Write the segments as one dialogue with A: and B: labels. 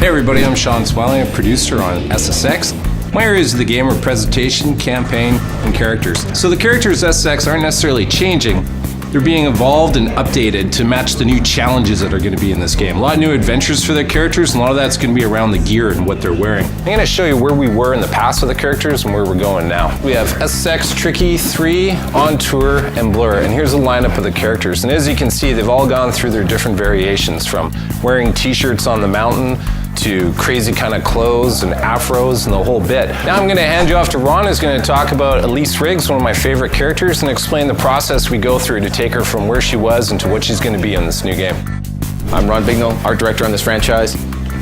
A: Hey everybody, I'm Sean Swelling, a producer on SSX. My areas of the game are presentation, campaign, and characters. So the characters SSX aren't necessarily changing, they're being evolved and updated to match the new challenges that are going to be in this game. A lot of new adventures for their characters, and a lot of that's going to be around the gear and what they're wearing. I'm going to show you where we were in the past with the characters and where we're going now. We have SSX, Tricky, 3, On Tour, and Blur, and here's the lineup of the characters. And as you can see, they've all gone through their different variations, from wearing t-shirts on the mountain to crazy kind of clothes and afros and the whole bit. Now I'm going to hand you off to Ron, who's going to talk about Elise Riggs, one of my favorite characters, and explain the process we go through to take her from where she was into what she's going to be in this new game.
B: I'm Ron Bignell, art director on this franchise,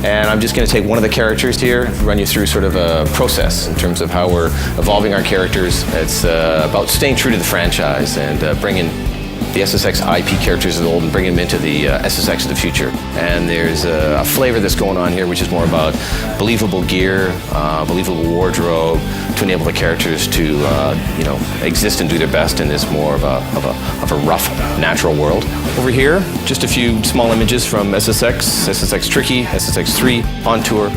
B: and I'm just going to take one of the characters here, run you through sort of a process in terms of how we're evolving our characters. It's about staying true to the franchise and bringing the SSX IP characters of the old and bringing them into the SSX of the future. And there's a flavor that's going on here, which is more about believable gear, believable wardrobe, to enable the characters to exist and do their best in this more of a rough, natural world. Over here, just a few small images from SSX, SSX Tricky, SSX 3, On Tour,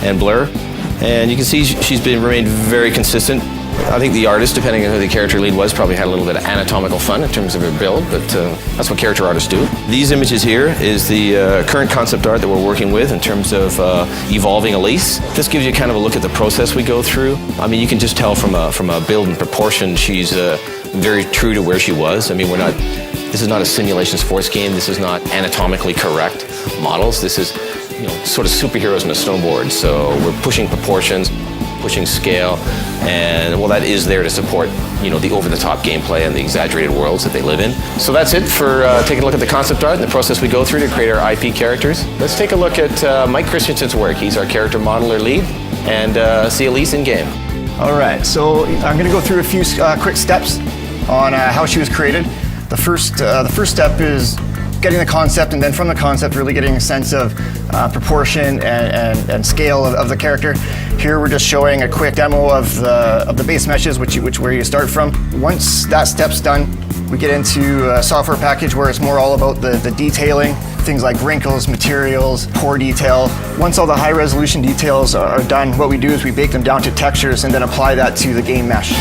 B: and Blur. And you can see she's remained very consistent. I think the artist, depending on who the character lead was, probably had a little bit of anatomical fun in terms of her build, but that's what character artists do. These images here is the current concept art that we're working with in terms of evolving Elise. This gives you kind of a look at the process we go through. I mean, you can just tell from a build and proportion, she's very true to where she was. I mean, this is not a simulation sports game. This is not anatomically correct models. This is, sort of superheroes in a snowboard. So we're pushing proportions, pushing scale, and well, that is there to support the over-the-top gameplay and the exaggerated worlds that they live in. So that's it for taking a look at the concept art and the process we go through to create our IP characters. Let's take a look at Mike Christensen's work. He's our character modeler lead, and see Elise in game.
C: All right, so I'm going to go through a few quick steps on how she was created. The first step is getting the concept, and then from the concept really getting a sense of proportion and scale of the character. Here we're just showing a quick demo of the base meshes, where you start from. Once that step's done, we get into a software package where it's more all about the detailing, things like wrinkles, materials, pore detail. Once all the high resolution details are done, what we do is we bake them down to textures and then apply that to the game mesh.